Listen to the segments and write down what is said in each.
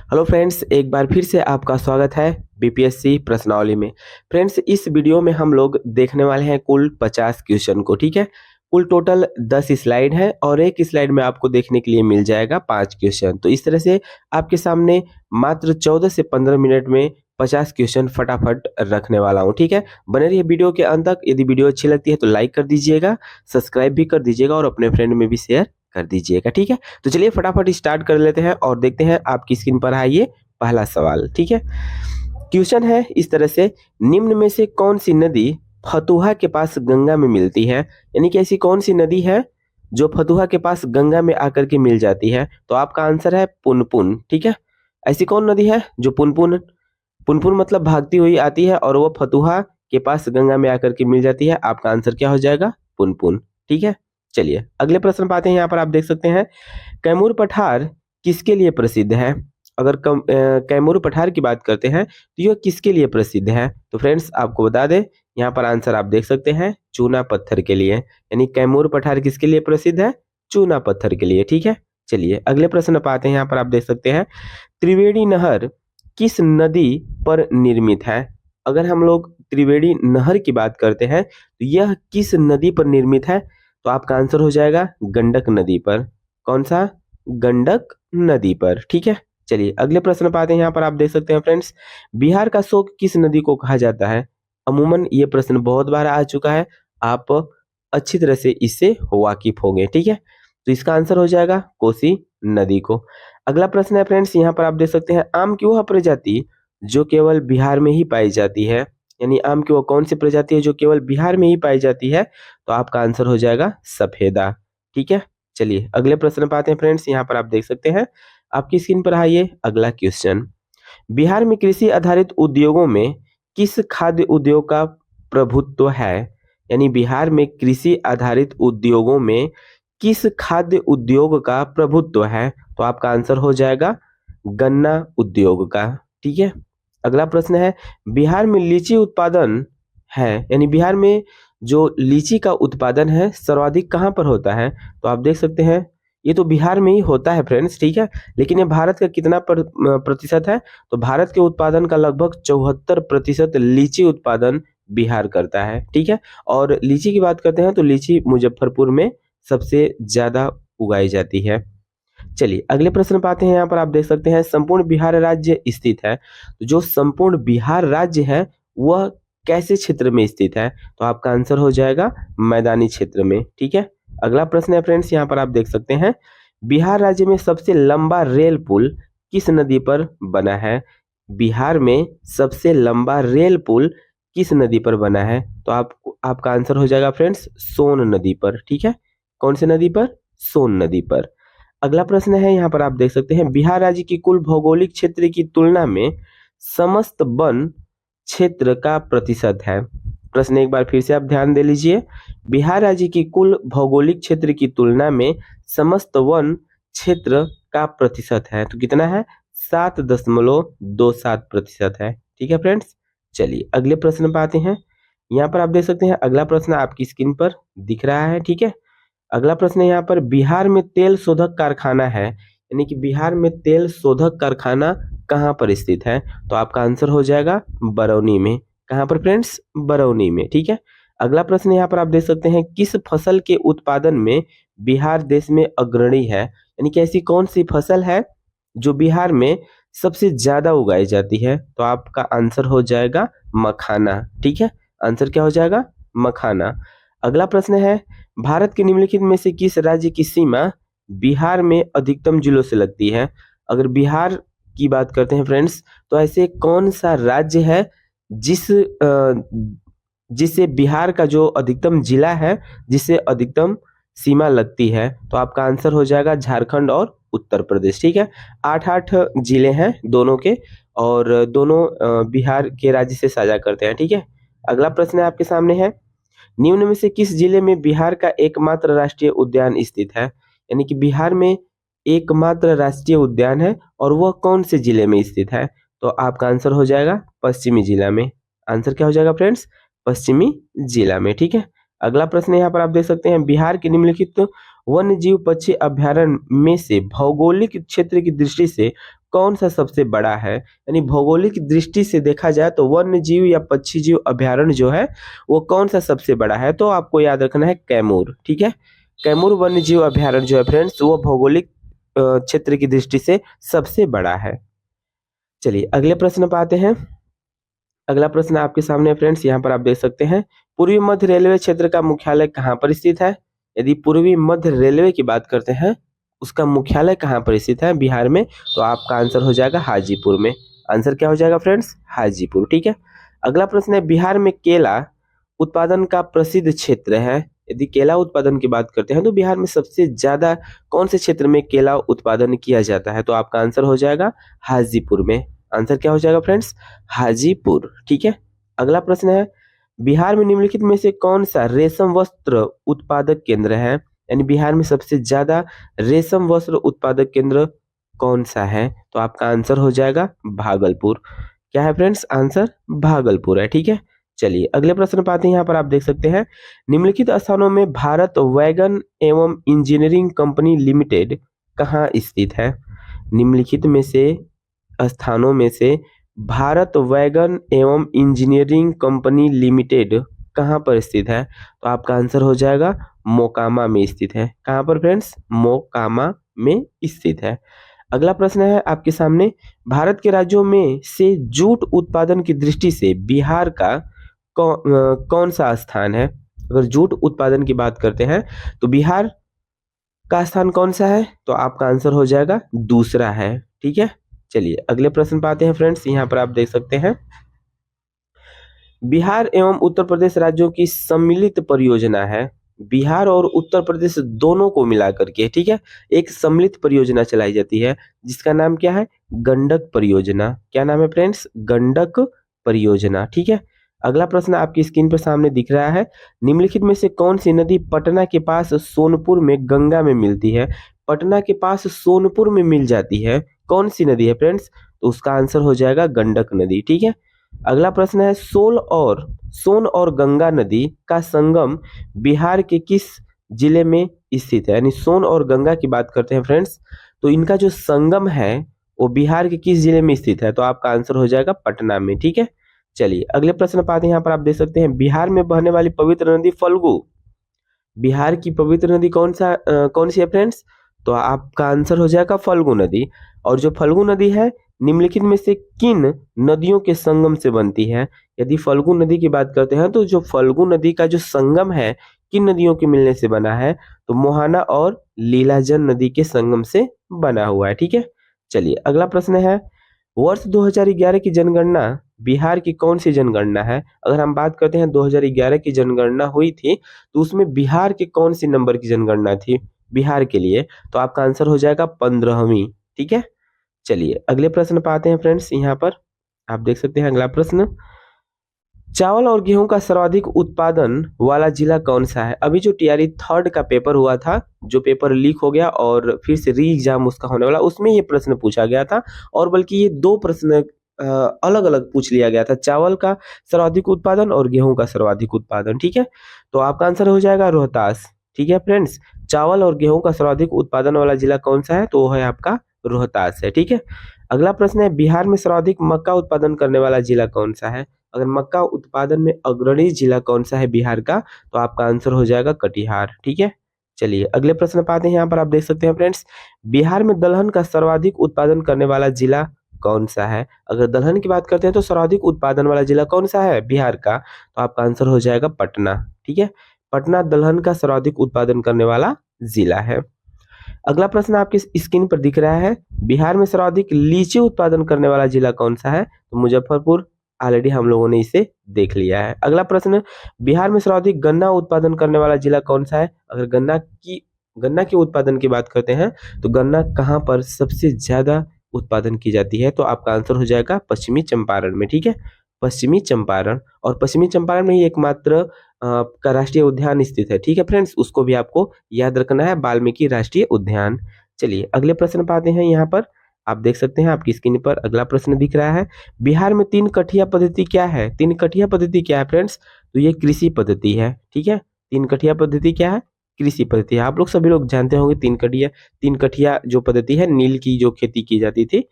Hello friends, एक बार फिर से आपका स्वागत है बीपीएससी प्रश्नावली में। फ्रेंड्स, इस वीडियो में हम लोग देखने वाले हैं कुल 50 क्वेश्चन को। ठीक है, कुल टोटल 10 स्लाइड है और एक स्लाइड में आपको देखने के लिए मिल जाएगा 5 क्वेश्चन। तो इस तरह से आपके सामने मात्र 14 से 15 मिनट में 50 क्वेश्चन फटाफट रखने वाला हूँ। ठीक है, बने रहिए वीडियो के अंत तक। यदि वीडियो अच्छी लगती है तो लाइक कर दीजिएगा, सब्सक्राइब भी कर दीजिएगा और अपने फ्रेंड में भी शेयर कर दीजिएगा। ठीक है, तो चलिए फटाफट स्टार्ट कर लेते हैं और देखते हैं आपकी स्क्रीन पर है ये पहला सवाल। ठीक है, क्वेश्चन है इस तरह से, निम्न में से कौन सी नदी फतुहा के पास गंगा में मिलती है? यानी कि ऐसी कौन सी नदी है जो फतुहा के पास गंगा में आकर के मिल जाती है? तो आपका आंसर है पुनपुन। ठीक है, ऐसी कौन नदी है जो पुनपुन पुनपुन मतलब भागती हुई आती है और वो फतुहा के पास गंगा में आकर के मिल जाती है? आपका आंसर क्या हो जाएगा? पुनपुन। ठीक है, चलिए अगले प्रश्न पे आते हैं। यहाँ पर आप देख सकते हैं, कैमूर पठार किसके लिए प्रसिद्ध है? अगर कैमूर पठार की बात करते हैं तो यह किसके लिए प्रसिद्ध है? तो फ्रेंड्स आपको बता दें, यहाँ पर आंसर आप देख सकते हैं चूना पत्थर के लिए। यानी कैमूर पठार किसके लिए प्रसिद्ध है? चूना पत्थर के लिए। ठीक है, चलिए अगले प्रश्न पे आते हैं। यहाँ पर आप देख सकते हैं, त्रिवेणी नहर किस नदी पर निर्मित है? अगर हम लोग त्रिवेणी नहर की बात करते हैं तो यह किस नदी पर निर्मित है? तो आपका आंसर हो जाएगा गंडक नदी पर। कौन सा? गंडक नदी पर। ठीक है, चलिए अगले प्रश्न पे आते हैं। यहाँ पर आप देख सकते हैं फ्रेंड्स, बिहार का शोक किस नदी को कहा जाता है? अमूमन ये प्रश्न बहुत बार आ चुका है, आप अच्छी तरह से इससे वाकिफ होंगे। ठीक है, तो इसका आंसर हो जाएगा कोसी नदी को। अगला प्रश्न है फ्रेंड्स, यहाँ पर आप देख सकते हैं, आम की वह प्रजाति जो केवल बिहार में ही पाई जाती है? यानी आम की वो कौन सी प्रजाति है जो केवल बिहार में ही पाई जाती है? तो आपका आंसर हो जाएगा सफेदा। ठीक है, चलिए अगले प्रश्न पे आते हैं फ्रेंड्स। यहाँ पर आप देख सकते हैं, आपकी स्क्रीन पर है ये अगला क्वेश्चन, बिहार में कृषि आधारित उद्योगों में किस खाद्य उद्योग का प्रभुत्व है? यानी बिहार में कृषि आधारित उद्योगों में किस खाद्य उद्योग का प्रभुत्व है? तो आपका आंसर हो जाएगा गन्ना उद्योग का। ठीक है, अगला प्रश्न है, बिहार में लीची उत्पादन है, यानी बिहार में जो लीची का उत्पादन है सर्वाधिक कहाँ पर होता है? तो आप देख सकते हैं, ये तो बिहार में ही होता है फ्रेंड्स। ठीक है, लेकिन ये भारत का कितना प्रतिशत है? तो भारत के उत्पादन का लगभग 74% लीची उत्पादन बिहार करता है। ठीक है, और लीची की बात करते हैं तो लीची मुजफ्फरपुर में सबसे ज्यादा उगाई जाती है। चलिए अगले प्रश्न पे आते हैं। यहाँ पर आप देख सकते हैं, संपूर्ण बिहार राज्य स्थित है। तो जो संपूर्ण बिहार राज्य है वह कैसे क्षेत्र में स्थित है? तो आपका आंसर हो जाएगा मैदानी क्षेत्र में। ठीक है, अगला प्रश्न है फ्रेंड्स, यहाँ पर आप देख सकते हैं, बिहार राज्य में सबसे लंबा रेल पुल किस नदी पर बना है? बिहार में सबसे लंबा रेल पुल किस नदी पर बना है? तो आपका आंसर हो जाएगा फ्रेंड्स सोन नदी पर। ठीक है, कौन सी नदी पर? सोन नदी पर। अगला प्रश्न है, यहाँ पर आप देख सकते हैं, बिहार राज्य की कुल भौगोलिक क्षेत्र की तुलना में समस्त वन क्षेत्र का प्रतिशत है। प्रश्न एक बार फिर से आप ध्यान दे लीजिए, बिहार राज्य की कुल भौगोलिक क्षेत्र की तुलना में समस्त वन क्षेत्र का प्रतिशत है। तो कितना है? 7.27% है। ठीक है फ्रेंड्स, चलिए अगले प्रश्न पे आते हैं। यहाँ पर आप देख सकते हैं, अगला प्रश्न आपकी स्क्रीन पर दिख रहा है। ठीक है, अगला प्रश्न है यहाँ पर, बिहार में तेल शोधक कारखाना है, यानी कि बिहार में तेल शोधक कारखाना कहाँ पर स्थित है? तो आपका आंसर हो जाएगा बरौनी में। कहाँ पर फ्रेंड्स? बरौनी में। ठीक है, अगला प्रश्न यहाँ पर आप देख सकते हैं, किस फसल के उत्पादन में बिहार देश में अग्रणी है? यानी कि ऐसी कौन सी फसल है जो बिहार में सबसे ज्यादा उगाई जाती है? तो आपका आंसर हो जाएगा मखाना। ठीक है, आंसर क्या हो जाएगा? मखाना। अगला प्रश्न है, भारत के निम्नलिखित में से किस राज्य की सीमा बिहार में अधिकतम जिलों से लगती है? अगर बिहार की बात करते हैं फ्रेंड्स, तो ऐसे कौन सा राज्य है जिससे बिहार का जो अधिकतम जिला है, जिससे अधिकतम सीमा लगती है? तो आपका आंसर हो जाएगा झारखंड और उत्तर प्रदेश। ठीक है, 8-8 जिले हैं दोनों के, और दोनों बिहार के राज्य से साझा करते हैं। ठीक है, अगला प्रश्न आपके सामने है, निम्न में से किस जिले में बिहार का एकमात्र राष्ट्रीय उद्यान स्थित है? यानी कि बिहार में एकमात्र राष्ट्रीय उद्यान है और वह कौन से जिले में स्थित है? तो आपका आंसर हो जाएगा पश्चिमी जिला में। आंसर क्या हो जाएगा फ्रेंड्स? पश्चिमी जिला में। ठीक है, अगला प्रश्न यहाँ पर आप देख सकते हैं, बिहार के निम्नलिखित वन्य जीव पक्षी अभ्यारण्य में से भौगोलिक क्षेत्र की दृष्टि से कौन सा सबसे बड़ा है? यानी भौगोलिक दृष्टि से देखा जाए तो वन्य जीव या पक्षी जीव अभ्यारण्य जो है वो कौन सा सबसे बड़ा है? तो आपको याद रखना है कैमूर। ठीक है, कैमूर वन्य जीव अभ्यारण्य जो है फ्रेंड्स वो भौगोलिक क्षेत्र की दृष्टि से सबसे बड़ा है। चलिए अगले प्रश्न पर आते हैं। अगला प्रश्न आपके सामने है फ्रेंड्स, यहाँ पर आप देख सकते हैं पूर्वी मध्य रेलवे क्षेत्र का मुख्यालय कहाँ पर स्थित है? यदि पूर्वी मध्य रेलवे की बात करते हैं उसका मुख्यालय कहाँ पर स्थित है बिहार में? तो आपका आंसर हो जाएगा हाजीपुर में। आंसर क्या हो जाएगा फ्रेंड्स? हाजीपुर। ठीक है, अगला प्रश्न है बिहार में केला उत्पादन का प्रसिद्ध क्षेत्र है। यदि केला उत्पादन की बात करते हैं तो बिहार में सबसे ज्यादा कौन से क्षेत्र में केला उत्पादन किया जाता है? तो आपका आंसर हो जाएगा हाजीपुर में। आंसर क्या हो जाएगा फ्रेंड्स? हाजीपुर। ठीक है, अगला प्रश्न है बिहार में निम्नलिखित में से कौन सा रेशम वस्त्र उत्पादक केंद्र है? यानी बिहार में सबसे ज्यादा रेशम वस्त्र उत्पादक केंद्र कौन सा है? तो आपका आंसर हो जाएगा भागलपुर। क्या है फ्रेंड्स? आंसर भागलपुर है। ठीक है, चलिए अगले प्रश्न पर आते हैं। यहाँ पर आप देख सकते हैं निम्नलिखित स्थानों में भारत वैगन एवं इंजीनियरिंग कंपनी लिमिटेड कहाँ स्थित है? निम्नलिखित में से स्थानों में से भारत वैगन एवं इंजीनियरिंग कंपनी लिमिटेड कहाँ पर स्थित है? तो आपका आंसर हो जाएगा मोकामा में स्थित है। कहाँ पर फ्रेंड्स? मोकामा में स्थित है। अगला प्रश्न है आपके सामने भारत के राज्यों में से जूट उत्पादन की दृष्टि से बिहार का कौन सा स्थान है? अगर जूट उत्पादन की बात करते हैं तो बिहार का स्थान कौन सा है? तो आपका आंसर हो जाएगा दूसरा है। ठीक है, चलिए अगले प्रश्न पाते हैं फ्रेंड्स। यहाँ पर आप देख सकते हैं बिहार एवं उत्तर प्रदेश राज्यों की सम्मिलित परियोजना है। बिहार और उत्तर प्रदेश दोनों को मिला करके, ठीक है, एक सम्मिलित परियोजना चलाई जाती है जिसका नाम क्या है? गंडक परियोजना। क्या नाम है फ्रेंड्स? गंडक परियोजना। ठीक है, अगला प्रश्न आपकी स्क्रीन पर सामने दिख रहा है निम्नलिखित में से कौन सी नदी पटना के पास सोनपुर में गंगा में मिलती है? पटना के पास सोनपुर में मिल जाती है, कौन सी नदी है फ्रेंड्स? तो उसका आंसर हो जाएगा गंडक नदी। ठीक है, अगला प्रश्न है सोन और गंगा नदी का संगम बिहार के किस जिले में स्थित है? यानी सोन और गंगा की बात करते हैं फ्रेंड्स तो इनका जो संगम है वो बिहार के किस जिले में स्थित है? तो आपका आंसर हो जाएगा पटना में। ठीक है, चलिए अगले प्रश्न पाते हैं। यहाँ पर आप देख सकते हैं बिहार में बहने वाली पवित्र नदी फल्गु, बिहार की पवित्र नदी कौन सी है फ्रेंड्स? तो आपका आंसर हो जाएगा फल्गु नदी। और जो फल्गु नदी है निम्नलिखित में से किन नदियों के संगम से बनती है? यदि फल्गु नदी की बात करते हैं तो जो फल्गु नदी का जो संगम है किन नदियों के मिलने से बना है? तो मोहाना और लीलाजन नदी के संगम से बना हुआ है। ठीक है, चलिए अगला प्रश्न है वर्ष 2011 की जनगणना बिहार की कौन सी जनगणना है? अगर हम बात करते हैं 2011 की जनगणना हुई थी तो उसमें बिहार के कौन सी नंबर की जनगणना थी बिहार के लिए? तो आपका आंसर हो जाएगा 15वीं। ठीक है, चलिए अगले प्रश्न पर आते हैं फ्रेंड्स। यहाँ पर आप देख सकते हैं अगला प्रश्न चावल और गेहूं का सर्वाधिक उत्पादन वाला जिला कौन सा है? अभी जो टीआरई थर्ड का पेपर हुआ था, जो पेपर लीक हो गया और फिर से री एग्जाम उसका होने वाला, उसमें ये प्रश्न पूछा गया था और बल्कि ये दो प्रश्न अलग अलग पूछ लिया गया था, चावल का सर्वाधिक उत्पादन और गेहूं का सर्वाधिक उत्पादन। ठीक है, तो आपका आंसर हो जाएगा रोहतास। ठीक है फ्रेंड्स, चावल और गेहूं का सर्वाधिक उत्पादन वाला जिला कौन सा है? तो वो है आपका रोहतास है। ठीक है, अगला प्रश्न है बिहार में सर्वाधिक मक्का उत्पादन करने वाला जिला कौन सा है? अगर मक्का उत्पादन में अग्रणी जिला कौन सा है बिहार का? तो आपका आंसर हो जाएगा कटिहार। ठीक है, चलिए अगले प्रश्न पाते हैं। यहाँ पर आप देख सकते हैं फ्रेंड्स बिहार में दलहन का सर्वाधिक उत्पादन करने वाला जिला कौन सा है? अगर दलहन की बात करते हैं तो सर्वाधिक उत्पादन वाला जिला कौन सा है बिहार का? तो आपका आंसर हो जाएगा पटना। ठीक है, पटना दलहन का सर्वाधिक उत्पादन करने वाला जिला है। अगला प्रश्न आपकी स्क्रीन पर दिख रहा है बिहार में सर्वाधिक लीची उत्पादन करने वाला जिला कौन सा है? तो मुजफ्फरपुर, ऑलरेडी हम लोगों ने इसे देख लिया है। अगला प्रश्न बिहार में सर्वाधिक गन्ना उत्पादन करने वाला जिला कौन सा है? अगर गन्ना के उत्पादन की बात करते हैं तो गन्ना कहाँ पर सबसे ज्यादा उत्पादन की जाती है? तो आपका आंसर हो जाएगा पश्चिमी चंपारण में। ठीक है, पश्चिमी चंपारण, और पश्चिमी चंपारण में ही एकमात्र का राष्ट्रीय उद्यान स्थित है। ठीक है फ्रेंड्स, उसको भी आपको याद रखना है, वाल्मीकि राष्ट्रीय उद्यान। चलिए अगले प्रश्न पर आते हैं। यहाँ पर आप देख सकते हैं आपकी स्क्रीन पर अगला प्रश्न दिख रहा है बिहार में 3 कठिया पद्धति क्या है? 3 कठिया पद्धति क्या है फ्रेंड्स? तो ये कृषि पद्धति है। ठीक है, 3 कठिया पद्धति क्या है? कृषि पद्धति है? आप लोग सभी लोग जानते होंगे तीन कठिया जो पद्धति है, नील की जो खेती की जाती थी।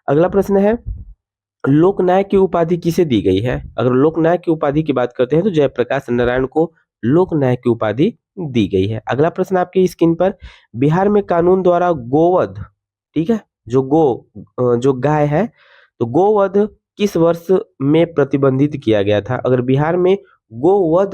अगला प्रश्न है, लोकनायक की उपाधि किसे दी गई है? अगर लोकनायक की उपाधि की बात करते हैं तो जयप्रकाश नारायण को लोकनायक की उपाधि दी गई है। अगला प्रश्न आपकी स्क्रीन पर, बिहार में कानून द्वारा गोवध, ठीक है, जो गाय है, तो गोवध किस वर्ष में प्रतिबंधित किया गया था? अगर बिहार में गोवध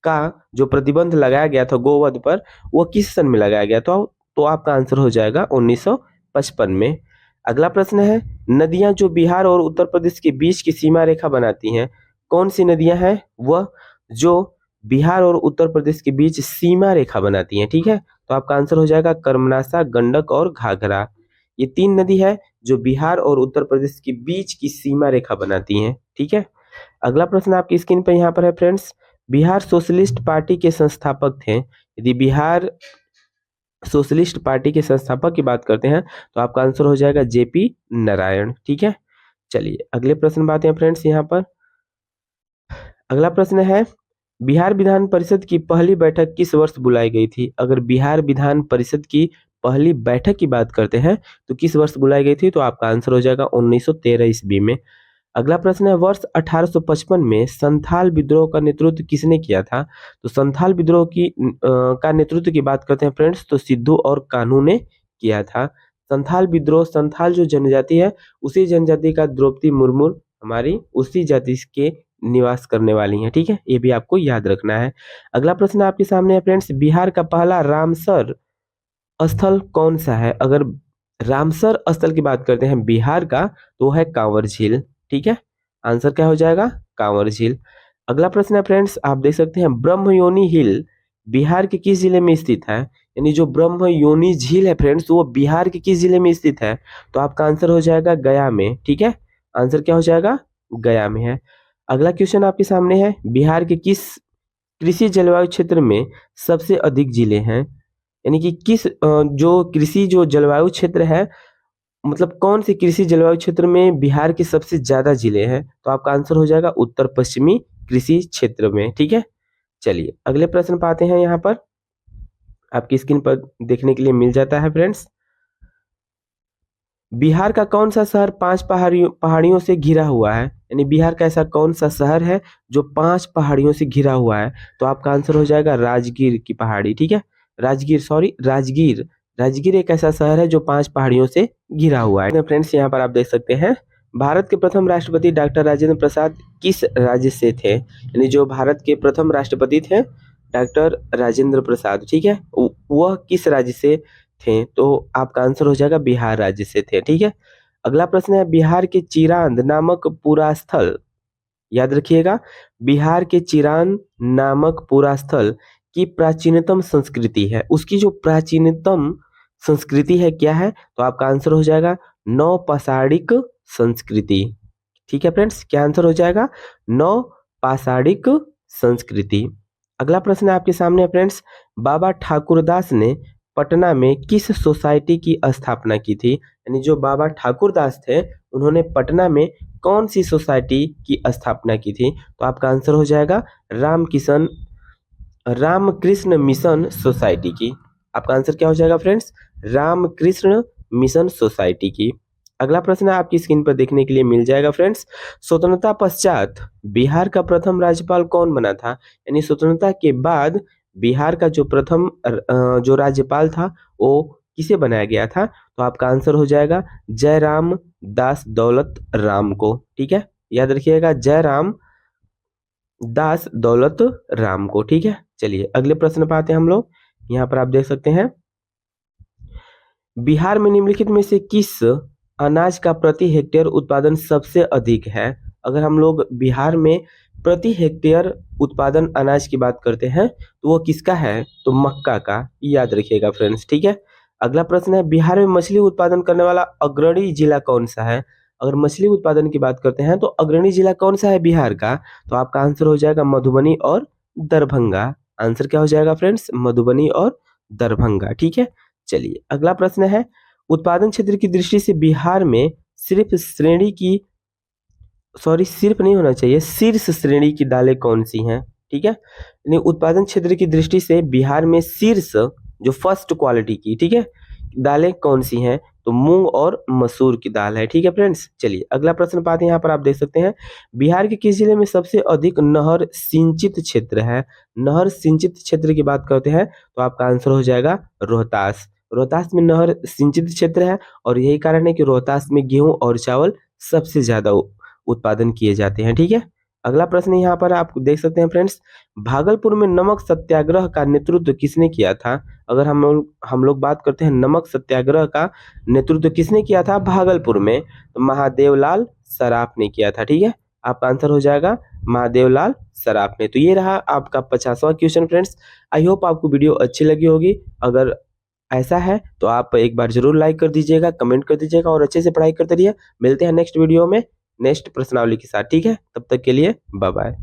का जो प्रतिबंध लगाया गया था गोवध पर, वो किस सन में लगाया गया था? तो आपका आंसर हो जाएगा 1955 में। अगला प्रश्न है, नदियां जो बिहार और उत्तर प्रदेश के बीच की सीमा रेखा बनाती हैं, कौन सी नदियां हैं वह जो बिहार और उत्तर प्रदेश के बीच सीमा रेखा बनाती हैं? ठीक है, तो आपका आंसर हो जाएगा कर्मनाशा, गंडक और घाघरा। ये 3 नदी है जो बिहार और उत्तर प्रदेश के बीच की सीमा रेखा बनाती हैं। ठीक है, अगला प्रश्न आपकी स्क्रीन पर यहाँ पर है फ्रेंड्स, बिहार सोशलिस्ट पार्टी के संस्थापक थे। यदि बिहार सोशलिस्ट पार्टी के संस्थापक की बात करते हैं तो आपका आंसर हो जाएगा जेपी नारायण। ठीक है, चलिए अगले प्रश्न बात है फ्रेंड्स यहाँ पर। अगला प्रश्न है, बिहार विधान परिषद की पहली बैठक किस वर्ष बुलाई गई थी? अगर बिहार विधान परिषद की पहली बैठक की बात करते हैं तो किस वर्ष बुलाई गई थी? तो आपका आंसर हो जाएगा 1913 ईस्वी में। अगला प्रश्न है, वर्ष 1855 में संथाल विद्रोह का नेतृत्व किसने किया था? तो संथाल विद्रोह का नेतृत्व की बात करते हैं फ्रेंड्स तो सिद्धू और कान्हू ने किया था। संथाल विद्रोह, संथाल जो जनजाति है उसी जनजाति का द्रौपदी मुर्मू हमारी उसी जाति के निवास करने वाली हैं। ठीक है, ये भी आपको याद रखना है। अगला प्रश्न आपके सामने है फ्रेंड्स, बिहार का पहला रामसर स्थल कौन सा है? अगर रामसर स्थल की बात करते हैं बिहार का तो वो है कांवर झील। ठीक है, आंसर क्या हो जाएगा? कांवर झील। अगला प्रश्न है फ्रेंड्स, आप देख सकते हैं ब्रह्मयोनी हिल बिहार के किस जिले में स्थित है? यानी जो ब्रह्मयोनी झील है फ्रेंड्स वो बिहार के किस जिले में स्थित है? तो आपका आंसर हो जाएगा गया में। ठीक है, आंसर क्या हो जाएगा? गया में है। अगला क्वेश्चन आपके सामने है, बिहार के किस कृषि जलवायु क्षेत्र में सबसे अधिक जिले हैं? यानी कि जो कृषि जो जलवायु क्षेत्र है, मतलब कौन सी कृषि जलवायु क्षेत्र में बिहार के सबसे ज्यादा जिले हैं? तो आपका आंसर हो जाएगा उत्तर पश्चिमी कृषि क्षेत्र में। ठीक है, चलिए अगले प्रश्न पे आते हैं। यहाँ पर आपकी स्क्रीन पर देखने के लिए मिल जाता है फ्रेंड्स, बिहार का कौन सा शहर 5 पहाड़ियों से घिरा हुआ है? यानी बिहार का ऐसा कौन सा शहर है जो 5 पहाड़ियों से घिरा हुआ है? तो आपका आंसर हो जाएगा राजगीर की पहाड़ी। ठीक है, राजगीर। राजगीर एक ऐसा शहर है जो 5 पहाड़ियों से घिरा हुआ है। फ्रेंड्स यहाँ पर आप देख सकते हैं, भारत के प्रथम राष्ट्रपति डॉक्टर राजेंद्र प्रसाद किस राज्य से थे? यानी जो भारत के प्रथम राष्ट्रपति थे डॉक्टर राजेंद्र प्रसाद, ठीक है, वह किस राज्य से थे? तो आपका आंसर हो जाएगा बिहार राज्य से थे। ठीक है, अगला प्रश्न है, बिहार के चिरांद नामक पूरा स्थल, याद रखिएगा, बिहार के चिरांद नामक पूरा स्थल की प्राचीनतम संस्कृति है, उसकी जो प्राचीनतम संस्कृति है क्या है? तो आपका आंसर हो जाएगा नौपाषाणिक संस्कृति। ठीक है फ्रेंड्स, क्या आंसर हो जाएगा? नौपाषाणिक संस्कृति। अगला प्रश्न आपके सामने है फ्रेंड्स, बाबा ठाकुरदास ने पटना में किस सोसाइटी की स्थापना की थी? यानी जो बाबा ठाकुरदास थे उन्होंने पटना में कौन सी सोसाइटी की स्थापना की थी? तो आपका आंसर हो जाएगा रामकृष्ण मिशन सोसाइटी की। आपका आंसर क्या हो जाएगा फ्रेंड्स? रामकृष्ण मिशन सोसाइटी की। अगला प्रश्न आपकी स्क्रीन पर देखने के लिए मिल जाएगा फ्रेंड्स, स्वतंत्रता पश्चात बिहार का प्रथम राज्यपाल कौन बना था? यानी स्वतंत्रता के बाद बिहार का जो प्रथम जो राज्यपाल था वो किसे बनाया गया था? तो आपका आंसर हो जाएगा जयराम दास दौलत राम को। ठीक है, याद रखिएगा जयराम दास दौलत राम को। ठीक है, चलिए अगले प्रश्न पर आते हैं हम लोग। यहाँ पर आप देख सकते हैं, बिहार में निम्नलिखित में से किस अनाज का प्रति हेक्टेयर उत्पादन सबसे अधिक है? अगर हम लोग बिहार में प्रति हेक्टेयर उत्पादन अनाज की बात करते हैं तो वो किसका है? तो मक्का का, याद रखिएगा फ्रेंड्स। ठीक है, अगला प्रश्न है, बिहार में मछली उत्पादन करने वाला अग्रणी जिला कौन सा है? अगर मछली उत्पादन की बात करते हैं तो अग्रणी जिला कौन सा है बिहार का? तो आपका आंसर हो जाएगा मधुबनी और दरभंगा। आंसर क्या हो जाएगा फ्रेंड्स? मधुबनी और दरभंगा। ठीक है, चलिए अगला प्रश्न है, उत्पादन क्षेत्र की दृष्टि से बिहार में सिर्फ नहीं होना चाहिए, शीर्ष श्रेणी की दालें कौन सी हैं? ठीक है। यानी उत्पादन क्षेत्र की दृष्टि से बिहार में शीर्ष जो फर्स्ट क्वालिटी की, ठीक है, दालें कौन सी हैं, तो मूंग और मसूर की दाल है, ठीक है फ्रेंड्स। चलिए अगला प्रश्न पाते हैं। यहाँ पर आप देख सकते हैं बिहार के किस जिले में सबसे अधिक नहर सिंचित क्षेत्र है। नहर सिंचित क्षेत्र की बात करते हैं तो आपका आंसर हो जाएगा रोहतास। रोहतास में नहर सिंचित क्षेत्र है और यही कारण है कि रोहतास में गेहूं और चावल सबसे ज्यादा उत्पादन किए जाते हैं, ठीक है। अगला प्रश्न यहाँ पर आप देख सकते हैं फ्रेंड्स, भागलपुर में नमक सत्याग्रह का नेतृत्व किसने किया था। अगर हम लोग बात करते हैं नमक सत्याग्रह का नेतृत्व किसने किया था भागलपुर में, तो महादेवलाल सराफ ने किया था, ठीक है। आपका आंसर हो जाएगा महादेवलाल सराफ ने। तो ये रहा आपका 50वां क्वेश्चन फ्रेंड्स। आई होप आपको वीडियो अच्छी लगी होगी। अगर ऐसा है तो आप एक बार जरूर लाइक कर दीजिएगा, कमेंट कर दीजिएगा और अच्छे से पढ़ाई करते रहिए। मिलते हैं नेक्स्ट वीडियो में नेक्स्ट प्रश्नावली के साथ, ठीक है। तब तक के लिए बाय बाय।